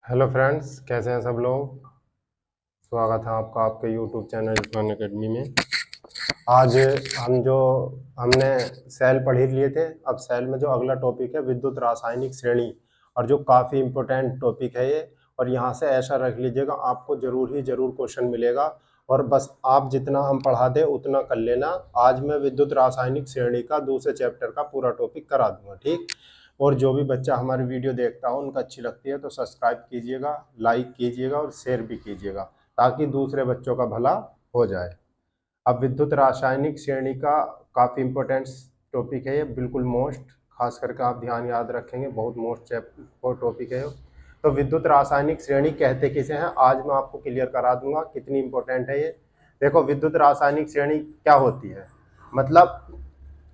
Hello friends, कैसे हैं सब लोग। स्वागत है आपका आपके यूट्यूब चैनल इरफान एकेडमी में। आज हमने सेल पढ़ ही लिए थे। अब सेल में जो अगला टॉपिक है विद्युत रासायनिक श्रेणी, और जो काफ़ी इम्पोर्टेंट टॉपिक है ये। और यहाँ से ऐसा रख लीजिएगा, आपको ज़रूर ही ज़रूर क्वेश्चन मिलेगा, और बस आप जितना हम पढ़ा दें उतना कर लेना। आज मैं विद्युत रासायनिक श्रेणी का दूसरे चैप्टर का पूरा टॉपिक करा दूंगा, ठीक। और जो भी बच्चा हमारी वीडियो देखता हो उनको अच्छी लगती है तो सब्सक्राइब कीजिएगा, लाइक कीजिएगा और शेयर भी कीजिएगा, ताकि दूसरे बच्चों का भला हो जाए। अब विद्युत रासायनिक श्रेणी का काफ़ी इम्पोर्टेंट टॉपिक है ये, बिल्कुल मोस्ट, खास करके आप ध्यान याद रखेंगे, बहुत मोस्ट टॉपिक है। तो विद्युत रासायनिक श्रेणी कहते किसे हैं, आज मैं आपको क्लियर करा दूंगा कितनी इम्पोर्टेंट है ये। देखो, विद्युत रासायनिक श्रेणी क्या होती है, मतलब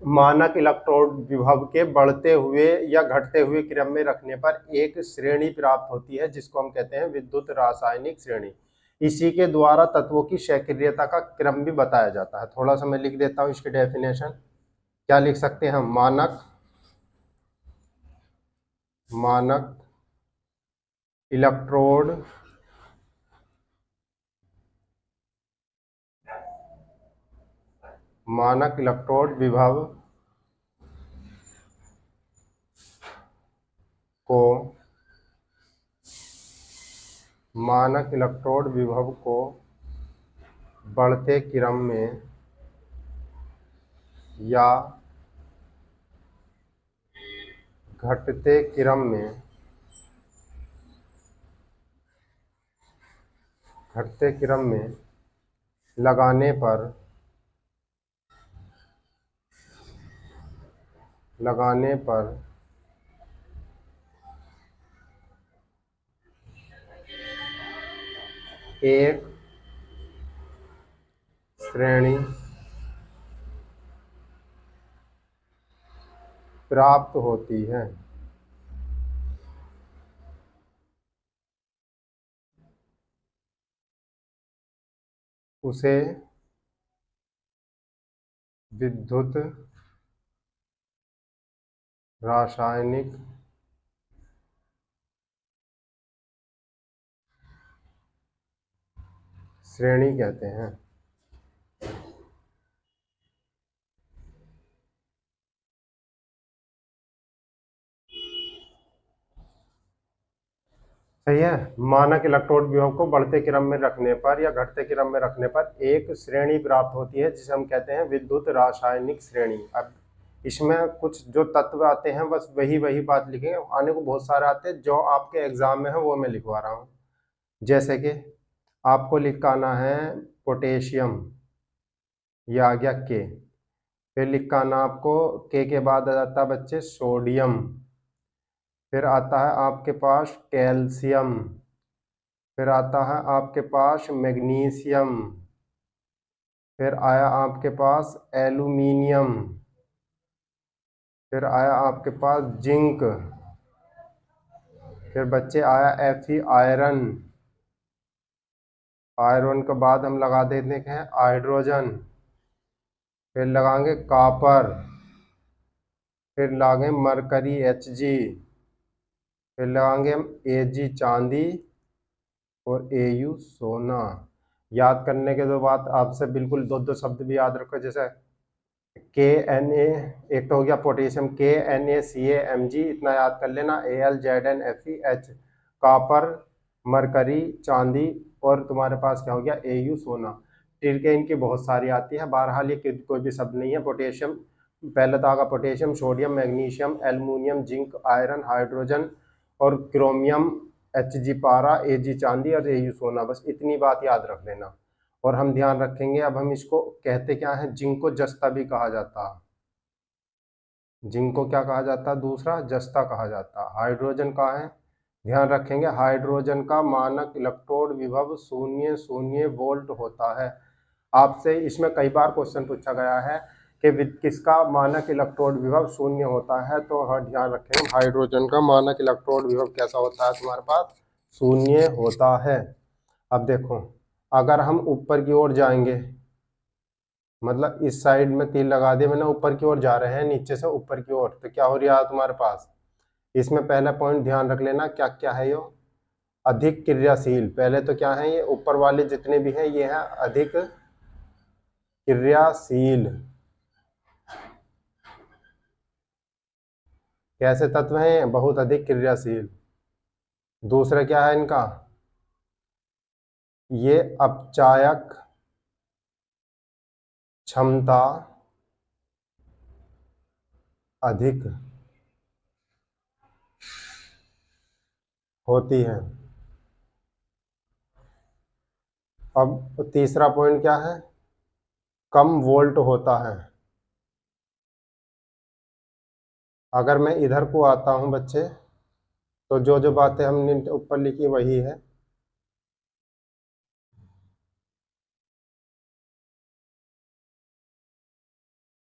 मानक इलेक्ट्रोड विभव के बढ़ते हुए या घटते हुए क्रम में रखने पर एक श्रेणी प्राप्त होती है, जिसको हम कहते हैं विद्युत रासायनिक श्रेणी। इसी के द्वारा तत्वों की सक्रियता का क्रम भी बताया जाता है। थोड़ा सा मैं लिख देता हूं इसकी डेफिनेशन। क्या लिख सकते हैं हम, मानक इलेक्ट्रोड विभव को मानक इलेक्ट्रोड विभव को बढ़ते क्रम में या घटते क्रम में लगाने पर एक श्रेणी प्राप्त होती है। उसे विद्युत रासायनिक श्रेणी कहते हैं। सही है। मानक इलेक्ट्रोड विभव को बढ़ते क्रम में रखने पर या घटते क्रम में रखने पर एक श्रेणी प्राप्त होती है, जिसे हम कहते हैं विद्युत रासायनिक श्रेणी। अब इसमें कुछ जो तत्व आते हैं, बस वही बात लिखेंगे, आने को बहुत सारे आते हैं, जो आपके एग्जाम में है वो मैं लिखवा रहा हूँ। जैसे कि आपको लिखाना है पोटेशियम, ये आ गया के। फिर लिखाना आपको के बाद आ जाता है बच्चे सोडियम। फिर आता है आपके पास कैल्शियम। फिर आता है आपके पास मैग्नीशियम। फिर आया आपके पास एल्यूमिनियम। फिर आया आपके पास जिंक। फिर बच्चे आया Fe आयरन। आयरन के बाद हम लगा देते हैं हाइड्रोजन। फिर लगाएंगे कॉपर। फिर लगाएंगे मरकरी Hg। फिर लगाएंगे हम Ag चांदी और Au सोना। याद करने के दो बात आपसे, बिल्कुल दो शब्द भी याद रखो, जैसे KNA, एक तो हो गया पोटेशियम KNaCaMg, इतना याद कर लेना, AlZnFeH, कॉपर, मरकरी, चांदी, और तुम्हारे पास क्या हो गया Au सोना। ठीक है, इनकी बहुत सारी आती है, बहरहाल ये कोई भी शब्द नहीं है। पोटेशियम पहले तो आगा, potassium, sodium, magnesium, aluminium, zinc, iron, hydrogen और क्रोमियम, Hg पारा, Ag चांदी और Au सोना, बस इतनी बात याद रख लेना। और हम ध्यान रखेंगे, अब हम इसको कहते क्या है, जिंक को जस्ता भी कहा जाता है। जिंक को क्या कहा जाता है, दूसरा जस्ता कहा जाता है। हाइड्रोजन कहाँ है, ध्यान रखेंगे, हाइड्रोजन का मानक इलेक्ट्रोड विभव 0 वोल्ट होता है। आपसे इसमें कई बार क्वेश्चन पूछा गया है कि किसका मानक इलेक्ट्रोड विभव 0 होता है, तो ध्यान रखेंगे हाइड्रोजन का मानक इलेक्ट्रोड विभव कैसा होता है, तुम्हारे पास 0 होता है। अब देखो, अगर हम ऊपर की ओर जाएंगे, मतलब इस साइड में तीर लगा दिया मैंने, ऊपर की ओर जा रहे हैं, नीचे से ऊपर की ओर, तो क्या हो रहा है तुम्हारे पास, इसमें पहला पॉइंट ध्यान रख लेना क्या क्या है यो। अधिक क्रियाशील। पहले तो क्या है, ये ऊपर वाले जितने भी हैं ये हैं अधिक क्रियाशील। कैसे तत्व हैं ये? बहुत अधिक क्रियाशील। दूसरा क्या है इनका, ये अपचायक क्षमता अधिक होती है। अब तीसरा पॉइंट क्या है, कम वोल्ट होता है। अगर मैं इधर को आता हूं बच्चे, तो जो जो बातें हमने ऊपर लिखी वही है।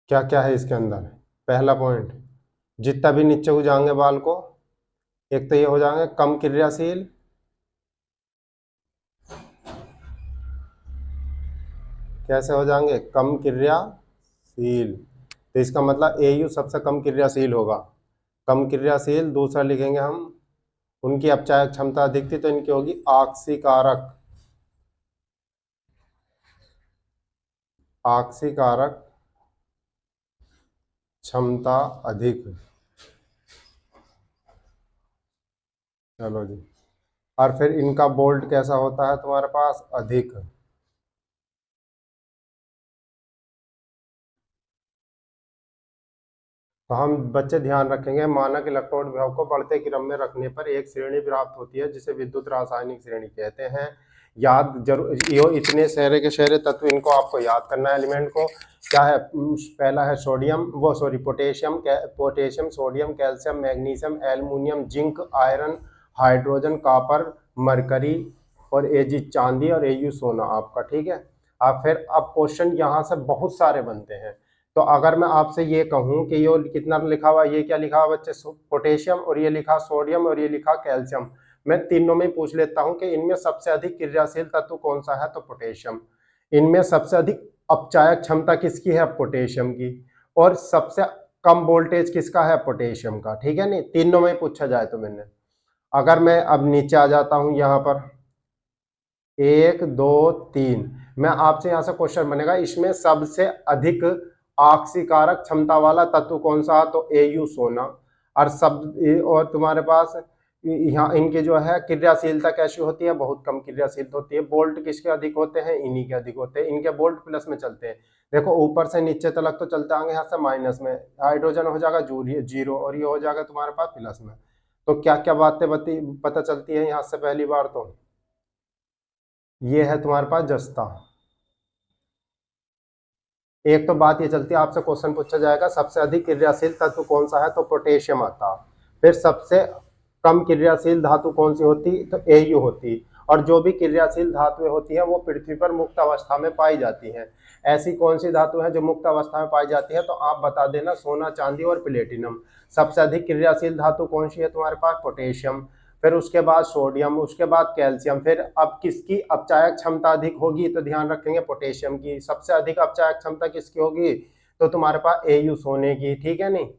क्या क्या है इसके अंदर? पहला पॉइंट, जितना भी नीचे हो जाएंगे बाल को, एक तो ये हो जाएंगे कम क्रियाशील, कैसे हो जाएंगे, कम क्रियाशील। तो इसका मतलब एयू सबसे कम क्रियाशील होगा, कम क्रियाशील। दूसरा लिखेंगे हम, उनकी अपचायक क्षमता अधिक थी तो इनकी होगी आक्सीकारक, आक्सीकारक क्षमता अधिक। चलो जी, और फिर इनका बोल्ट कैसा होता है तुम्हारे पास, अधिक। तो हम बच्चे ध्यान रखेंगे, मानक इलेक्ट्रोड विभव को बढ़ते क्रम में रखने पर एक श्रेणी प्राप्त होती है जिसे विद्युत रासायनिक श्रेणी कहते हैं। याद जरूर, यो इतने सारे के सारे तत्व इनको आपको याद करना है। एलिमेंट को क्या है, पहला है सोडियम, वो sorry potassium, potassium, sodium, calcium, magnesium, aluminium, zinc, iron, hydrogen, copper, mercury, और एजी चांदी, और एयू सोना आपका, ठीक है। अब फिर अब क्वेश्चन यहाँ से बहुत सारे बनते हैं। तो अगर मैं आपसे ये कहूं कि ये कितना लिखा हुआ, ये क्या लिखा हुआ बच्चे, पोटेशियम, और ये लिखा सोडियम, और ये लिखा कैल्शियम, मैं तीनों में पूछ लेता हूं कि इनमें सबसे अधिक क्रियाशील तत्व कौन सा है, तो पोटेशियम। इनमें सबसे अधिक अपचायक क्षमता किसकी है, पोटेशियम की। और सबसे कम वोल्टेज किसका है, पोटेशियम का, ठीक है। नहीं, तीनों में पूछा जाए तो मैंने, अगर मैं अब नीचे आ जाता हूं यहाँ पर, 1 2 3, मैं आपसे यहाँ से क्वेश्चन बनेगा इसमें सबसे अधिक ऑक्सीकारक क्षमता वाला तत्व कौन सा, तो एयू सोना। और और तुम्हारे पास यहाँ इनके जो है क्रियाशीलता कैसी होती है, बहुत कम क्रियाशील होती है। बोल्ट किसके अधिक होते हैं, इन्हीं के अधिक होते हैं। इनके बोल्ट प्लस में चलते हैं, देखो ऊपर से नीचे तक तो चलते आएंगे, यहाँ से माइनस में। हाइड्रोजन हो जाएगा जीरो, और ये हो जाएगा तुम्हारे पास प्लस में। तो क्या क्या बातें पता चलती है यहाँ से, पहली बार तो ये है तुम्हारे पास जस्ता। एक तो बात ये चलती है, आपसे क्वेश्चन पूछा जाएगा सबसे अधिक क्रियाशील तत्व कौन सा है, तो पोटेशियम आता। फिर सबसे कम क्रियाशील धातु कौन सी होती, तो एयू होती। और जो भी क्रियाशील धातुएं होती हैं वो पृथ्वी पर मुक्त अवस्था में पाई जाती हैं। ऐसी कौन सी धातु है जो मुक्त अवस्था में पाई जाती है, तो आप बता देना, सोना, चांदी और प्लेटिनम। सबसे अधिक क्रियाशील धातु कौन सी है तुम्हारे पास, पोटेशियम। फिर उसके बाद सोडियम, उसके बाद कैल्शियम। फिर अब किसकी अपचायक क्षमता अधिक होगी, तो ध्यान रखेंगे पोटेशियम की। सबसे अधिक अपचायक क्षमता किसकी होगी, तो तुम्हारे पास एयू सोने की, ठीक है नहीं।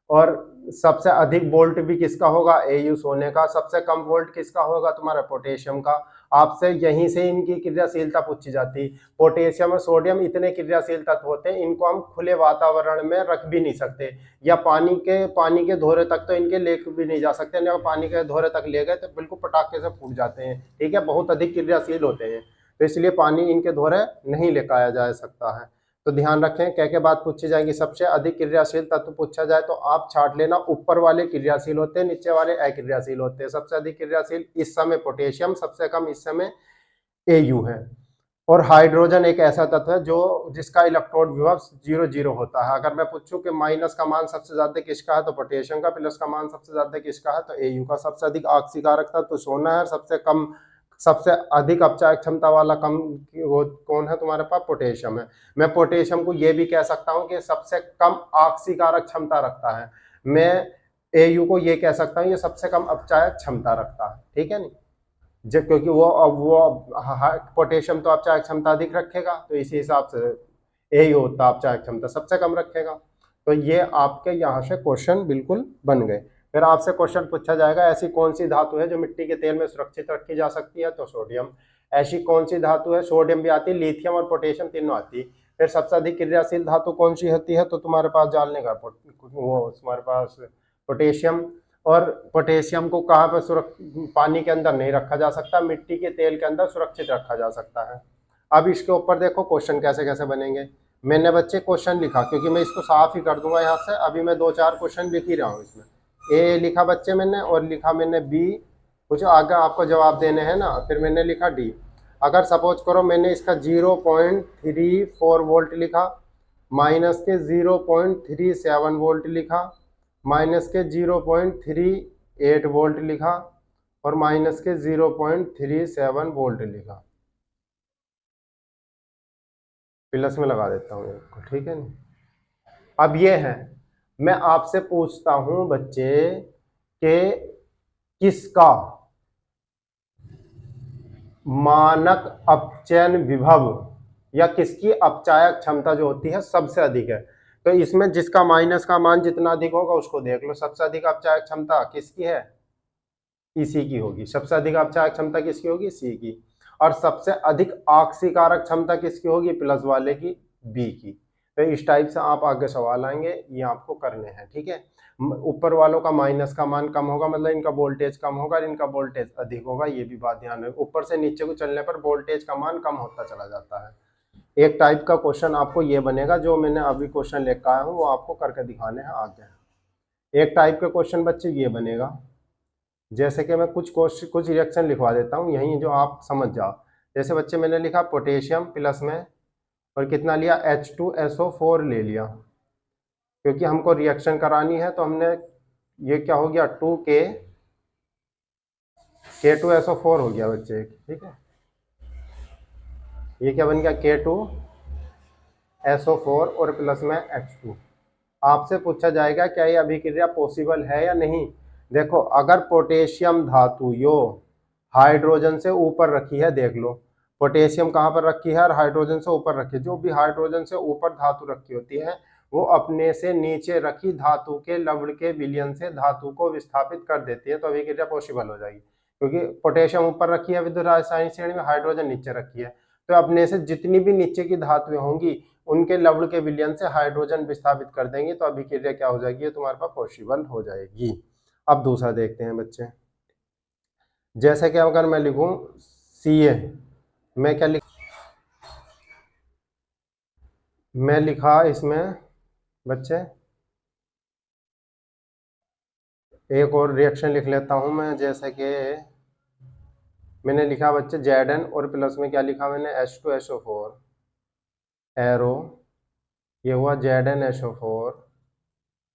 और सबसे अधिक वोल्ट भी किसका होगा, एयू सोने का। सबसे कम वोल्ट किसका होगा, तुम्हारा पोटेशियम का। आपसे यहीं से इनकी क्रियाशीलता पूछी जाती। पोटेशियम और सोडियम इतने क्रियाशील तत्व होते हैं, इनको हम खुले वातावरण में रख भी नहीं सकते, या पानी के धोरे तक तो इनके ले भी नहीं जा सकते। नहीं, पानी के धोरे तक ले गए तो बिल्कुल पटाखे से फूट जाते हैं, ठीक है। बहुत अधिक क्रियाशील होते हैं, तो इसलिए पानी इनके धोरे नहीं लेकर आया जा सकता है। तो ध्यान रखें क्या क्या बात पूछी जाएगी। सबसे अधिक क्रियाशील तत्व पूछा जाए तो आप छाट लेना, ऊपर वाले क्रियाशील होते हैं, नीचे वाले अक्रियाशील होते हैं। सबसे अधिक क्रियाशील इस समय पोटेशियम, सबसे कम इस समय एयू है। और हाइड्रोजन एक ऐसा तत्व है जो जिसका इलेक्ट्रोड विभव 0 होता है। अगर मैं पूछूं कि माइनस का मान सबसे ज्यादा किसका है, तो पोटेशियम का। प्लस का मान सबसे ज्यादा किसका है, तो एयू का। सबसे अधिक ऑक्सीकारक तत्व सोना है, सबसे कम, सबसे अधिक अपचायक क्षमता वाला कम वो कौन है तुम्हारे पास, पोटेशियम है। मैं पोटेशियम को ये भी कह सकता हूँ कि सबसे कम ऑक्सीकारक क्षमता रखता है। मैं एयू को ये कह सकता हूँ ये सबसे कम अपचायक क्षमता रखता है, ठीक है नहीं। जब क्योंकि वो पोटेशियम तो अपचायक क्षमता अधिक रखेगा, तो इसी हिसाब से यही होता, अपचायक क्षमता सबसे कम रखेगा। तो ये आपके यहाँ से क्वेश्चन बिल्कुल बन गए, फिर आपसे क्वेश्चन पूछा जाएगा ऐसी कौन सी धातु है जो मिट्टी के तेल में सुरक्षित रखी जा सकती है, तो सोडियम। ऐसी कौन सी धातु है, सोडियम भी आती है, लिथियम और पोटेशियम तीनों आती है। फिर सबसे अधिक क्रियाशील धातु कौन सी होती है, तो तुम्हारे पास डालने का वो तुम्हारे पास पोटेशियम। और पोटेशियम को कहाँ पर पानी के अंदर नहीं रखा जा सकता, मिट्टी के तेल के अंदर सुरक्षित रखा जा सकता है। अब इसके ऊपर देखो क्वेश्चन कैसे कैसे बनेंगे। मैंने बच्चे क्वेश्चन लिखा, क्योंकि मैं इसको साफ ही कर दूंगा यहाँ से, अभी मैं 2-4 क्वेश्चन लिख ही रहा हूँ इसमें। ए लिखा बच्चे मैंने, और लिखा मैंने बी, कुछ आगे आपको जवाब देने हैं ना, फिर मैंने लिखा डी। अगर सपोज करो मैंने इसका 0.34 वोल्ट लिखा, माइनस के 0.37 वोल्ट लिखा, माइनस के 0.38 वोल्ट लिखा, और माइनस के 0.37 वोल्ट लिखा। प्लस में लगा देता हूँ इसको, ठीक है नहीं। अब ये है, मैं आपसे पूछता हूं बच्चे कि किसका मानक अपचयन विभव या किसकी अपचायक क्षमता जो होती है सबसे अधिक है। तो इसमें जिसका माइनस का मान जितना अधिक होगा उसको देख लो। सबसे अधिक अपचायक क्षमता किसकी है, इसी की होगी। सबसे अधिक अपचायक क्षमता किसकी होगी, सी की। और सबसे अधिक ऑक्सीकारक क्षमता किसकी होगी, प्लस वाले की, बी की। तो इस टाइप से आप आगे सवाल आएंगे, ये आपको करने हैं, ठीक है। ऊपर वालों का माइनस का मान कम होगा, मतलब इनका वोल्टेज कम होगा, और इनका वोल्टेज अधिक होगा, ये भी बात ध्यान रखें। ऊपर से नीचे को चलने पर वोल्टेज का मान कम होता चला जाता है। एक टाइप का क्वेश्चन आपको ये बनेगा, जो मैंने अभी क्वेश्चन लेकर आया हूँ वो आपको करके दिखाने हैं आगे। एक टाइप का क्वेश्चन बच्चे ये बनेगा, जैसे कि मैं कुछ रिएक्शन लिखवा देता हूँ यहीं, जो आप समझ जाओ। जैसे बच्चे मैंने लिखा पोटेशियम प्लस में, और कितना लिया, H2SO4 ले लिया, क्योंकि हमको रिएक्शन करानी है। तो हमने, ये क्या हो गया, 2K K2SO4 हो गया बच्चे, ठीक है। ये क्या बन गया, K2SO4 और प्लस में H2। आपसे पूछा जाएगा क्या ये अभिक्रिया पॉसिबल है या नहीं। देखो, अगर पोटेशियम धातु यो हाइड्रोजन से ऊपर रखी है, देख लो पोटेशियम कहाँ पर रखी है, और हाइड्रोजन से ऊपर रखी है। जो भी हाइड्रोजन से ऊपर धातु रखी होती है वो अपने से नीचे रखी धातु के लवण के विलयन से धातु को विस्थापित कर देती है, तो अभिक्रिया पॉसिबल हो जाएगी। क्योंकि पोटेशियम ऊपर रखी है विद्युत रासायनिक श्रेणी में, हाइड्रोजन नीचे रखी है, तो अपने से जितनी भी नीचे की धातुएं होंगी उनके लवण के विलयन से हाइड्रोजन विस्थापित कर देंगे, तो अभिक्रिया क्या हो जाएगी, तुम्हारे पास पॉसिबल हो जाएगी। अब दूसरा देखते हैं बच्चे। जैसे कि अगर मैं लिखूं Ca, मैं क्या मैं लिखा इसमें बच्चे, एक और रिएक्शन लिख लेता हूं मैं। जैसे कि मैंने लिखा बच्चे Zn, और प्लस में क्या लिखा मैंने, H2SO4 एरो, ये हुआ ZnSO4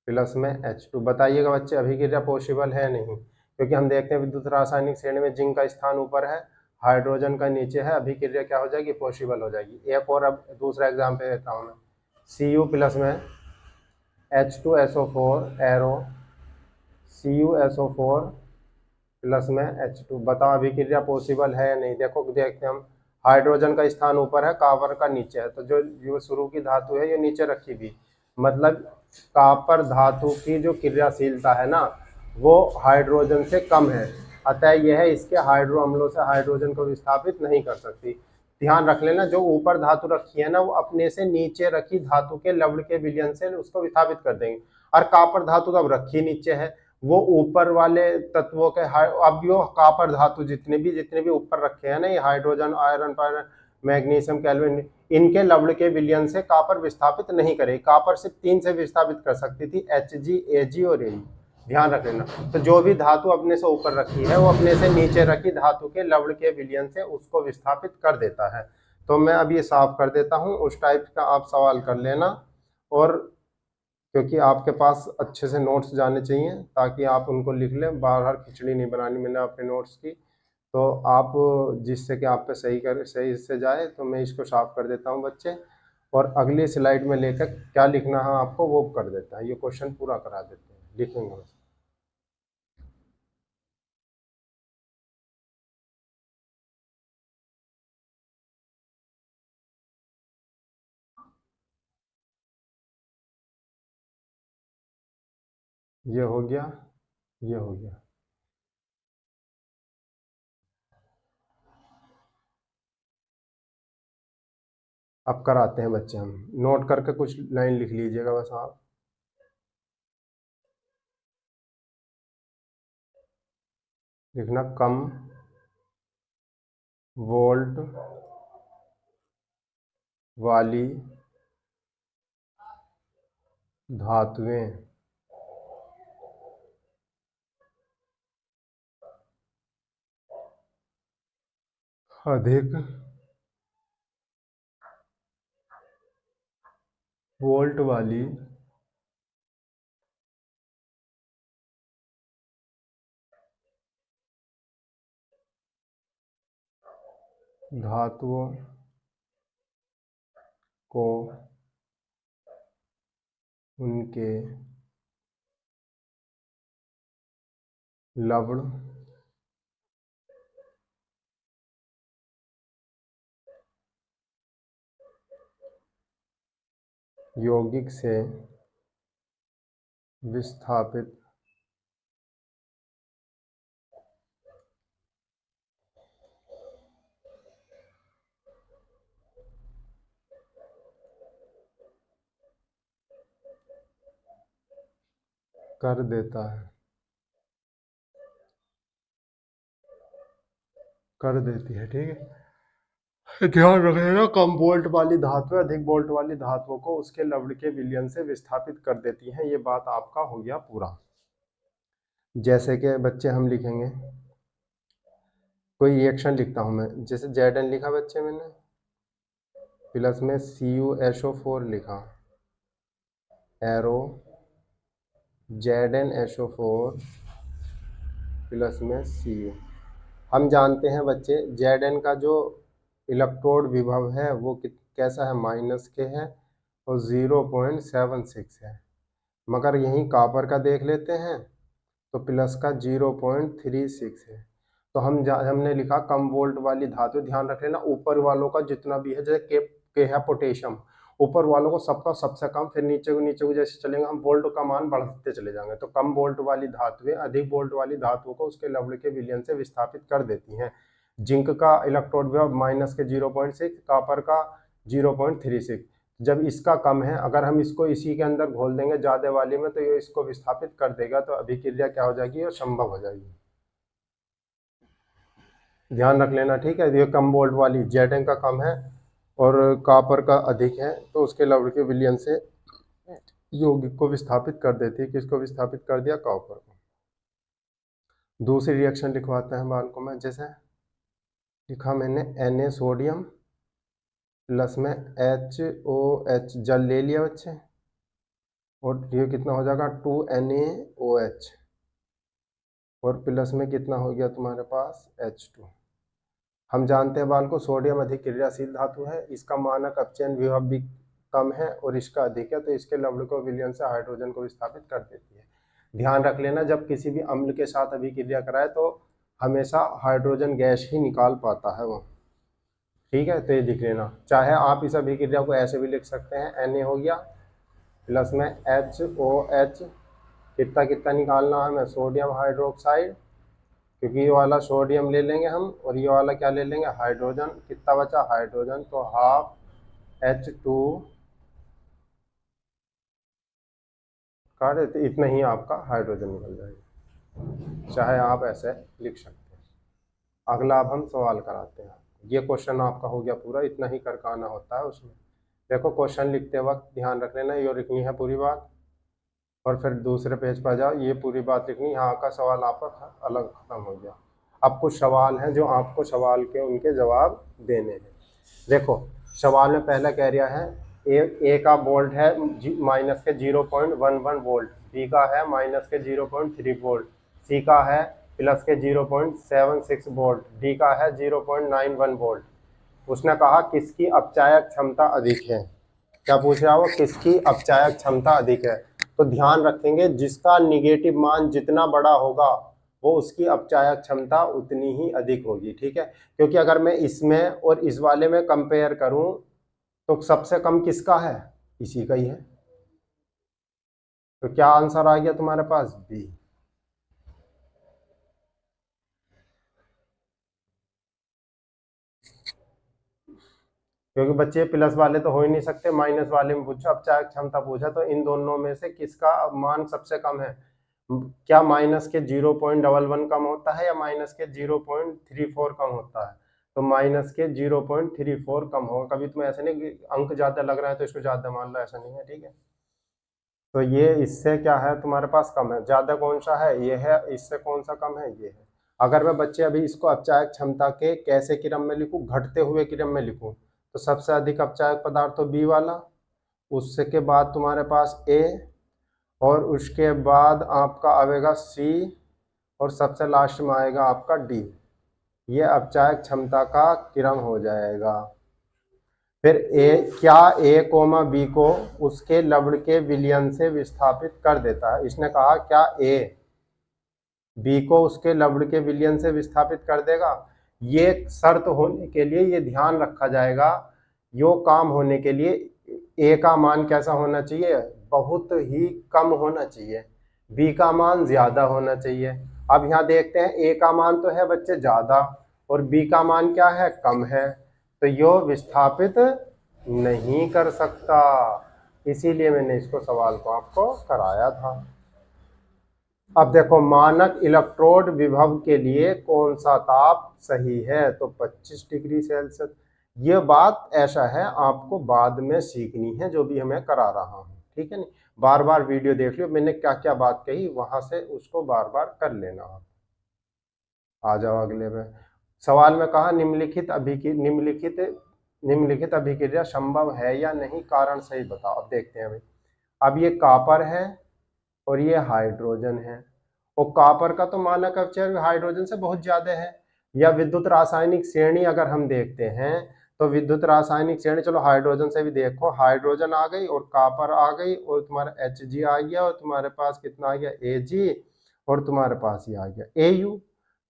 प्लस में H2। बताइएगा बच्चे अभिक्रिया पॉसिबल है नहीं, क्योंकि हम देखते हैं विद्युत रासायनिक श्रेणी में जिंक का स्थान ऊपर है, हाइड्रोजन का नीचे है, अभिक्रिया क्या हो जाएगी, पॉसिबल हो जाएगी। एक और अब दूसरा एग्जाम्पल देता हूँ मैं, Cu प्लस में H2SO4 एरो, CuSO4 प्लस में H2। बताओ अभिक्रिया पॉसिबल है या नहीं। देखो देखते हैं हम, हाइड्रोजन का स्थान ऊपर है, कॉपर का नीचे है, तो जो शुरू की धातु है ये नीचे रखी भी, मतलब कॉपर धातु की जो क्रियाशीलता है ना वो हाइड्रोजन से कम है, अतः यह इसके हाइड्रो अम्लों से हाइड्रोजन को विस्थापित नहीं कर सकती। ध्यान रख लेना, जो ऊपर धातु रखी है ना वो अपने से नीचे रखी धातु के लवण के विलयन से उसको विस्थापित कर देंगे, और कॉपर धातु तो अब रखी नीचे है, वो ऊपर वाले तत्वों के अब यो कॉपर धातु जितने भी ऊपर रखे हैं ना, ये हाइड्रोजन, आयरन, पायरन, मैग्नीशियम, कैल्विन, इनके लवण के विलयन से कॉपर विस्थापित नहीं करे। कॉपर सिर्फ 3 से विस्थापित कर सकती थी, Hg, Ag और Ag। ध्यान रख लेना। तो जो भी धातु अपने से ऊपर रखी है वो अपने से नीचे रखी धातु के लवण के विलयन से उसको विस्थापित कर देता है। तो मैं अब ये साफ कर देता हूँ, उस टाइप का आप सवाल कर लेना। और क्योंकि आपके पास अच्छे से नोट्स जाने चाहिए ताकि आप उनको लिख लें, बार बार खिचड़ी नहीं बनानी मैंने अपने नोट्स की। तो आप, जिससे कि आप पे सही से जाए, तो मैं इसको साफ कर देता हूँ बच्चे, और अगली स्लाइड में लेकर क्या लिखना है आपको वो कर देता है, ये क्वेश्चन पूरा करा देते हैं, लिखेंगे बस। ये हो गया, ये हो गया। अब कराते हैं बच्चे, हम नोट करके कुछ लाइन लिख लीजिएगा बस आप। लिखना कम वोल्ट वाली धातुएं अधिक वोल्ट वाली धातुओं को उनके लवण यौगिक से विस्थापित कर देता है, कर देती है। ठीक है, ध्यान रखिएगा, कम वोल्ट वाली धातुएं अधिक वोल्ट वाली धातुओं को उसके लवण के विलयन से विस्थापित कर देती हैं। ये बात आपका हो गया पूरा। जैसे कि बच्चे हम लिखेंगे, कोई रिएक्शन लिखता हूं मैं, जैसे Zn लिखा बच्चे मैंने, प्लस में CuSO4 लिखा, एरो ZnSO4 प्लस में Cu। हम जानते हैं बच्चे Zn का जो इलेक्ट्रोड विभव है वो कैसा है, माइनस के है और 0.76 है। मगर यहीं कॉपर का देख लेते हैं तो प्लस का 0.36 है। तो हमने लिखा कम वोल्ट वाली धातु। ध्यान रख लेना ऊपर वालों का जितना भी है, जैसे के है पोटेशियम, ऊपर वालों को सबका सबसे कम, फिर नीचे को जैसे चलेंगे हम वोल्ट का मान बढ़ते चले जाएंगे। तो कम वोल्ट वाली धातुएं अधिक वोल्ट वाली धातुओं को उसके लवण के विलयन से विस्थापित कर देती हैं। जिंक का इलेक्ट्रोड विभव माइनस के 0.6, कॉपर का 0.36। जब इसका कम है, अगर हम इसको इसी के अंदर घोल देंगे ज्यादा वाली में, तो ये इसको विस्थापित कर देगा, तो अभिक्रिया क्या हो जाएगी, ये संभव हो जाएगी। ध्यान रख लेना, ठीक है। ये कम वोल्ट वाली Zn का कम है और कॉपर का अधिक है, तो उसके लवण के विलयन से यौगिक को विस्थापित कर देती है। किसको विस्थापित कर दिया, कॉपर को। दूसरी रिएक्शन लिखवाते हैं बालकों में, जैसे लिखा मैंने Na सोडियम प्लस में HOH जल ले लिया बच्चे, और ये कितना हो जाएगा 2NaOH, और प्लस में कितना हो गया तुम्हारे पास H2। हम जानते हैं बालकों सोडियम अधिक क्रियाशील धातु है, इसका मानक अपचयन विभव भी कम है और इसका अधिक है, तो इसके लवण को विलयन से हाइड्रोजन को विस्थापित कर देती है। ध्यान रख लेना, जब किसी भी अम्ल के साथ अभिक्रिया कराए तो हमेशा हाइड्रोजन गैस ही निकाल पाता है वो। ठीक है, तो ये लिख लेना। चाहे आप इस अभिक्रिया को ऐसे भी लिख सकते हैं, Na हो गया प्लस में HOH, कितना कितना निकालना है हमें, सोडियम हाइड्रोक्साइड, क्योंकि ये वाला सोडियम ले लेंगे हम और ये वाला क्या ले लेंगे, हाइड्रोजन। कितना बचा, हाइड्रोजन, तो हाफ H2 काट देते, इतना ही आपका हाइड्रोजन निकल जाएगा। चाहे आप ऐसे लिख सकते हैं। अगला अब हम सवाल कराते हैं। ये क्वेश्चन आपका हो गया पूरा, इतना ही करके आना होता है उसमें। देखो क्वेश्चन लिखते वक्त ध्यान रख लेना, ये लिखनी है पूरी बात, और फिर दूसरे पेज पर जाओ, ये पूरी बात लिखनी। यहाँ का सवाल आपका अलग खत्म हो गया। अब कुछ सवाल हैं जो आपको सवाल के उनके जवाब देने हैं। देखो सवाल में पहला कह रहा है ए का वोल्ट है माइनस के 0.11 वोल्ट, बी का है माइनस के 0.3 वोल्ट, सी का है प्लस के 0.76 वोल्ट, डी का है 0.91 वोल्ट। उसने कहा किसकी अपचायक क्षमता अधिक है। क्या पूछ रहा है वो, किसकी अपचायक क्षमता अधिक है। तो ध्यान रखेंगे जिसका निगेटिव मान जितना बड़ा होगा वो उसकी अपचायक क्षमता उतनी ही अधिक होगी। ठीक है, क्योंकि अगर मैं इसमें और इस वाले में कंपेयर करूं तो सबसे कम किसका है, इसी का ही है। तो क्या आंसर आ गया तुम्हारे पास, बी। क्योंकि बच्चे प्लस वाले तो हो ही नहीं सकते, माइनस वाले में पूछा, अपचायक क्षमता पूछा, तो इन दोनों में से किसका मान सबसे कम है? क्या माइनस के 0.11 कम होता है या माइनस के 0.34 कम होता है? तो माइनस के 0.34 कम होगा। कभी तुम्हें ऐसे नहीं कि अंक ज्यादा लग रहा है तो इसको ज्यादा मान लो, ऐसा नहीं है, ठीक है। तो ये इससे क्या है तुम्हारे पास कम है, ज्यादा कौन सा है? ये है। इससे कौन सा कम है? ये है। अगर मैं बच्चे अभी इसको अपचायक क्षमता के कैसे क्रम में लिखूं, घटते हुए क्रम में लिखूं, तो सबसे अधिक अपचायक पदार्थ तो बी वाला, उससे के बाद तुम्हारे पास ए, और उसके बाद आपका आएगा सी, और सबसे लास्ट में आएगा आपका डी। ये अपचायक क्षमता का क्रम हो जाएगा। फिर ए, क्या ए कोमा बी को उसके लवण के विलयन से विस्थापित कर देता है? इसने कहा क्या ए बी को उसके लवण के विलयन से विस्थापित कर देगा? ये शर्त होने के लिए ये ध्यान रखा जाएगा, यो काम होने के लिए ए का मान कैसा होना चाहिए? बहुत ही कम होना चाहिए, बी का मान ज्यादा होना चाहिए। अब यहाँ देखते हैं, ए का मान तो है बच्चे ज्यादा और बी का मान क्या है? कम है, तो यो विस्थापित नहीं कर सकता। इसीलिए मैंने इसको सवाल को आपको कराया था। अब देखो, मानक इलेक्ट्रोड विभव के लिए कौन सा ताप सही है? तो 25 डिग्री सेल्सियस। ये बात ऐसा है, आपको बाद में सीखनी है, जो भी हमें करा रहा हूँ, ठीक है नहीं? बार बार वीडियो देख लियो, मैंने क्या क्या बात कही, वहां से उसको बार बार कर लेना आप। आ जाओ अगले में। सवाल में कहा निम्नलिखित अभिक्रिया संभव है या नहीं, कारण सही बताओ। अब देखते हैं भाई। अब ये कॉपर है और ये हाइड्रोजन है, और कॉपर का तो मानक अपचय हाइड्रोजन से बहुत ज्यादा है। या विद्युत रासायनिक श्रेणी अगर हम देखते हैं, तो विद्युत रासायनिक श्रेणी, चलो हाइड्रोजन से भी देखो, हाइड्रोजन आ गई और कॉपर आ गई और तुम्हारा Hg आ गया, और तुम्हारे पास कितना आ गया? Ag, और तुम्हारे पास ये आ गया Au।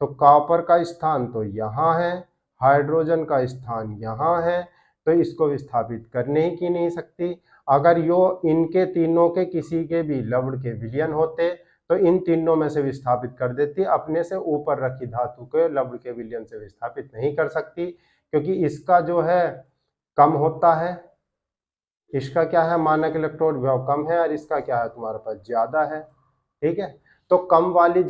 तो कॉपर का स्थान तो यहाँ है, हाइड्रोजन का स्थान यहाँ है, तो इसको विस्थापित करने ही की नहीं सकती। अगर यो इनके तीनों के किसी के भी लवण के विलयन होते तो इन तीनों में से विस्थापित कर देती, अपने से ऊपर रखी धातु के लवण के विलयन से विस्थापित नहीं कर सकती, क्योंकि इसका जो है कम होता है, इसका क्या है? मानक इलेक्ट्रोड विभव कम है, और इसका क्या है? तुम्हारे पास ज्यादा है, ठीक है। तो कम वाली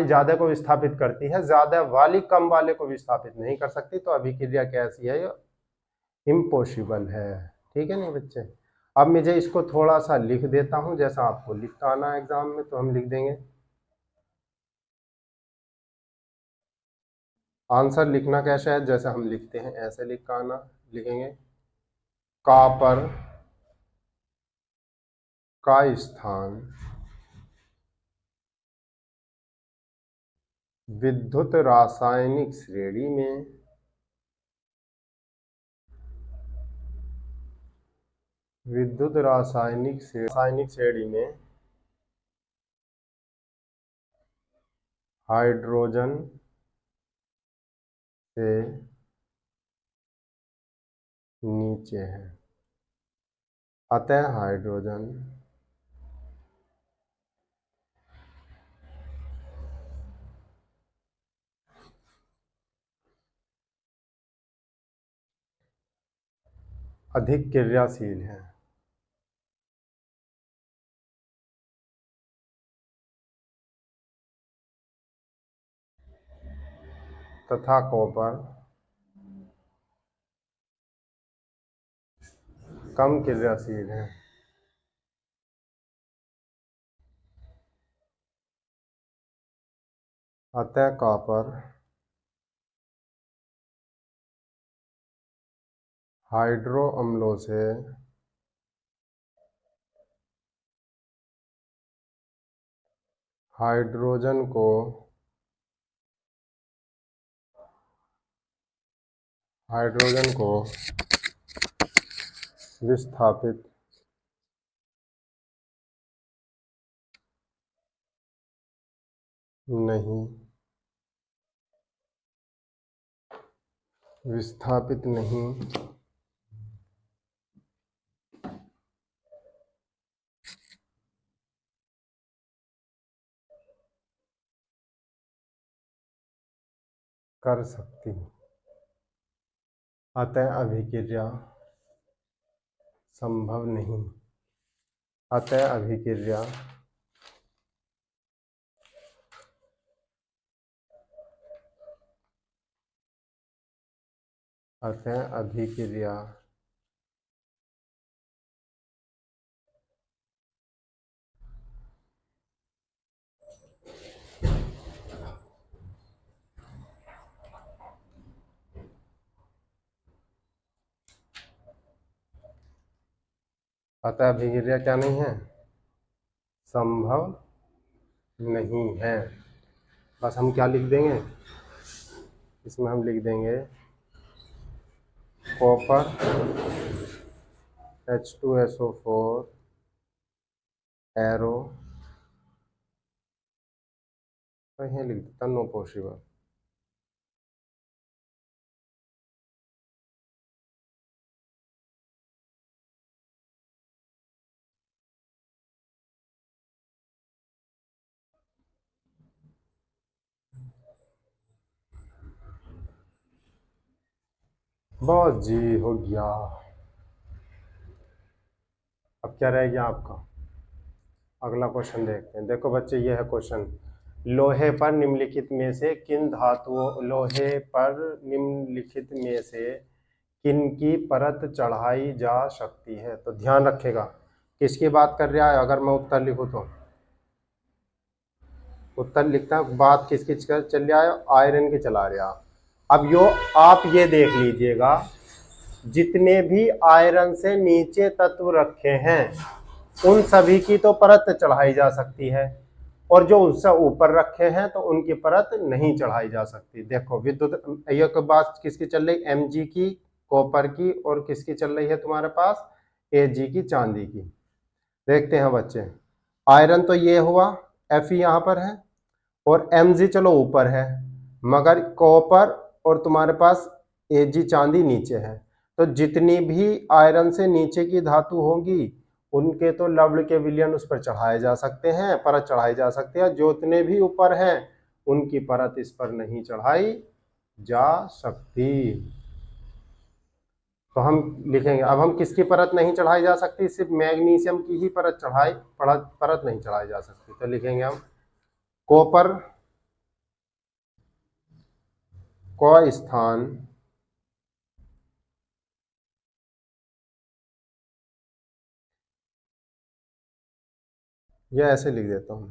ज्यादा को विस्थापित करती है, ज्यादा वाली कम वाले को विस्थापित नहीं कर सकती। तो अभिक्रिया कैसी है? ये इम्पॉसिबल है, ठीक है नहीं बच्चे? अब मुझे इसको थोड़ा सा लिख देता हूं, जैसा आपको लिखता आना एग्जाम में, तो हम लिख देंगे। आंसर लिखना कैसा है? जैसे हम लिखते हैं ऐसे लिख का आना, लिखेंगे कॉपर का स्थान विद्युत रासायनिक श्रेणी में रासायनिक श्रेणी में हाइड्रोजन से नीचे है, अतः हाइड्रोजन अधिक क्रियाशील है। तथा कॉपर कम क्रियाशील है। अतः कॉपर हाइड्रो अम्लों से हाइड्रोजन को विस्थापित नहीं कर सकती। अतः अभिक्रिया संभव नहीं। अतः अभिक्रिया अतः अभिक्रिया अतः अभिक्रिया क्या नहीं है, संभव नहीं है। बस हम क्या लिख देंगे, इसमें हम लिख देंगे कॉपर H2SO4 एरो, कहीं लिख देता नो पॉसिबल। बहुत जी हो गया। अब क्या रह गया आपका, अगला क्वेश्चन देखते हैं। देखो बच्चे ये है क्वेश्चन, लोहे पर निम्नलिखित में से किन धातुओं, लोहे पर निम्नलिखित में से किन की परत चढ़ाई जा सकती है। तो ध्यान रखेगा किसकी बात कर रहा है, अगर मैं उत्तर लिखूं तो उत्तर लिखता हूं, बात किसकी चल रहा है, आयरन की चला रहा। अब यो आप ये देख लीजिएगा, जितने भी आयरन से नीचे तत्व रखे हैं उन सभी की तो परत चढ़ाई जा सकती है, और जो उससे ऊपर रखे हैं तो उनकी परत नहीं चढ़ाई जा सकती। देखो विद्युत एक बात किसकी चल रही, Mg की, कॉपर की, और किसकी चल रही है तुम्हारे पास, Ag की, चांदी की। देखते हैं बच्चे, आयरन तो ये हुआ, Fe यहाँ पर है, और Mg चलो ऊपर है, मगर कॉपर और तुम्हारे पास Ag चांदी नीचे है। तो जितनी भी आयरन से नीचे की धातु होंगी उनके तो लवण के विलयन उस पर चढ़ाए जा सकते हैं, परत चढ़ाई जा सकती है। जो इतने भी ऊपर हैं उनकी परत इस पर नहीं चढ़ाई जा सकती। तो हम लिखेंगे, अब हम किसकी परत नहीं चढ़ाई जा सकती, सिर्फ मैग्नीशियम की ही परत नहीं चढ़ाई जा सकती। तो लिखेंगे हम कॉपर का स्थान या ऐसे लिख देता हूं,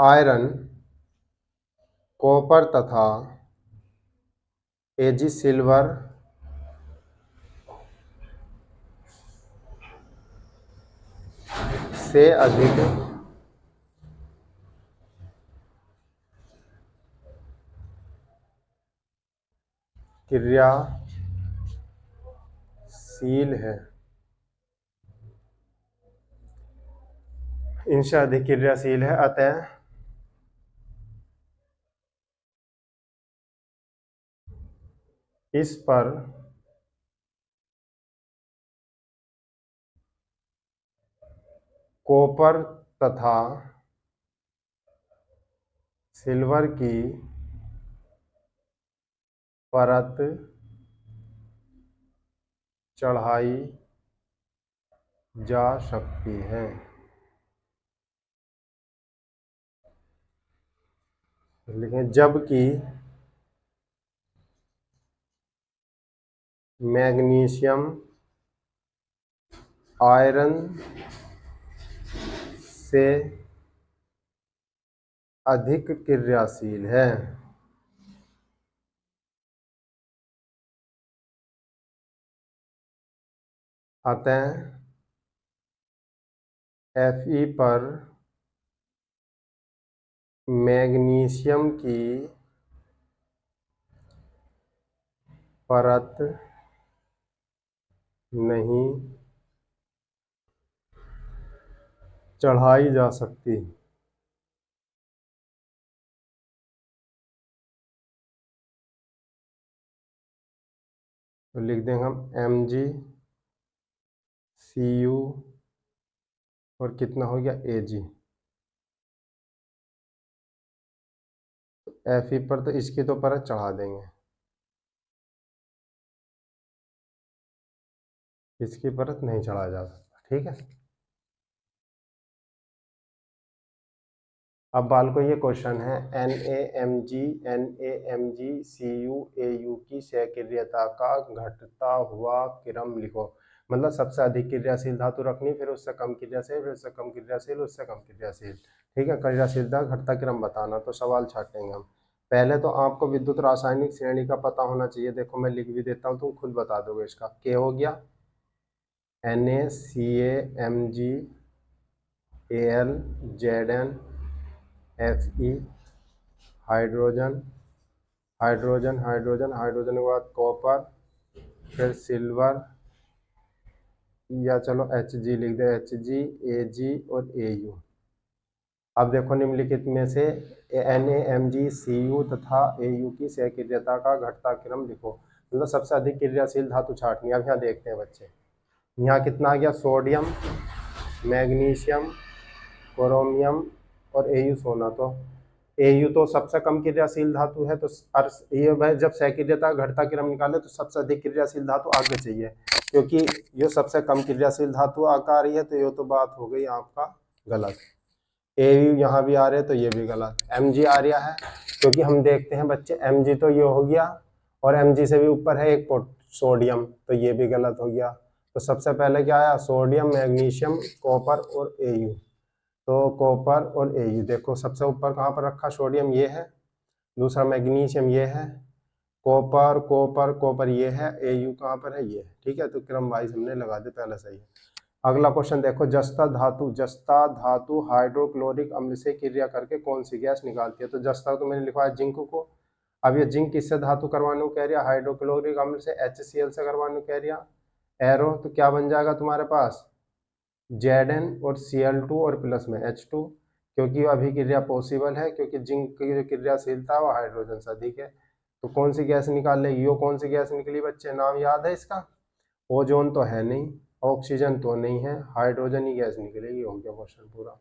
आयरन, कॉपर तथा Ag सिल्वर से अधिक क्रियाशील है, इनसे अधिक क्रियाशील है। अतः इस पर कॉपर तथा सिल्वर की परत चढ़ाई जा सकती है। लिखें जबकि मैग्नीशियम आयरन से अधिक क्रियाशील है। अतः Fe पर मैग्नीशियम की परत नहीं चढ़ाई जा सकती। तो लिख देंगे हम Mg Cu और कितना हो गया Ag। Fe पर तो इसकी तो परत चढ़ा देंगे। इसकी परत नहीं चढ़ाया जा सकता। ठीक है, अब बाल को ये क्वेश्चन है, NaMgCu Au की सहक्रियता का घटता हुआ क्रम लिखो। मतलब सबसे अधिक क्रियाशील धातु रखनी, फिर उससे कम क्रियाशील, फिर उससे कम क्रियाशील, उससे कम क्रियाशील। ठीक है, क्रियाशीलता घटता क्रम बताना। तो सवाल छाटेंगे हम। पहले तो आपको विद्युत रासायनिक श्रेणी का पता होना चाहिए। देखो मैं लिख भी देता हूँ, तुम खुद बता दोगे इसका। के हो गया, NaCaMgAl ZnFe, hydrogen hydrogen hydrogen hydrogen के बाद कॉपर, फिर सिल्वर, या चलो Hg लिख दे, Hg, Ag और Au। अब देखो निम्नलिखित में से NaMgCu तथा Au की सहक्रियता का घटता क्रम लिखो। मतलब सबसे अधिक क्रियाशील धातु छाटनी। अब यहाँ देखते हैं बच्चे, यहाँ कितना आ गया, सोडियम, मैग्नीशियम, क्रोमियम और Au सोना। तो Au तो सबसे कम क्रियाशील धातु है, तो ये भाई जब सहक्रियता घटता क्रम निकाले तो सबसे अधिक क्रियाशील धातु आगे चाहिए, क्योंकि ये सबसे कम क्रियाशील धातु आ रही है। तो ये तो बात हो गई आपका गलत। Au यहाँ भी आ रहे तो ये भी गलत। Mg आ रहा है, क्योंकि हम देखते हैं बच्चे Mg तो ये हो गया, और Mg से भी ऊपर है एक सोडियम, तो ये भी गलत हो गया। तो सबसे पहले क्या आया, सोडियम, मैग्नीशियम, कॉपर और Au। तो कॉपर और Au देखो सबसे ऊपर कहाँ पर रखा, सोडियम ये है, दूसरा मैग्नीशियम ये है, कॉपर कॉपर कॉपर ये है, Au कहाँ पर है, ये है। ठीक है, तो क्रम वाइज हमने लगा दिया, पहले सही है। अगला क्वेश्चन देखो, जस्ता धातु हाइड्रोक्लोरिक अम्ल से क्रिया करके कौन सी गैस निकालती है। तो जस्ता तो मैंने लिखा है जिंक को। अब ये जिंक किससे धातु करवाने को कह रहा, हाइड्रोक्लोरिक अम्ल से, HCl से करवाने को कह रहा, एरो। तो क्या बन जाएगा तुम्हारे पास, Zn और Cl2 और प्लस में H2, क्योंकि अभी क्रिया पॉसिबल है, क्योंकि जिंक की जो क्रियाशीलता है वो हाइड्रोजन से अधिक है। तो कौन सी गैस निकाल लेगी, यो कौन सी गैस निकली बच्चे, नाम याद है इसका, ओजोन तो है नहीं, ऑक्सीजन तो नहीं है, हाइड्रोजन ही गैस निकलेगी। हो गया क्वेश्चन पूरा।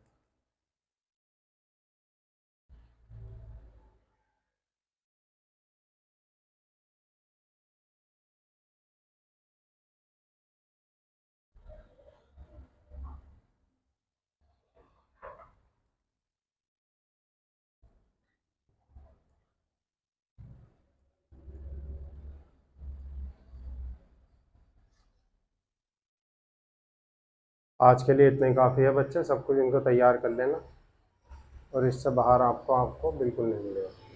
आज के लिए इतने काफ़ी है बच्चे, सब कुछ इनको तैयार कर लेना, और इससे बाहर आपको बिल्कुल नहीं मिलेगा।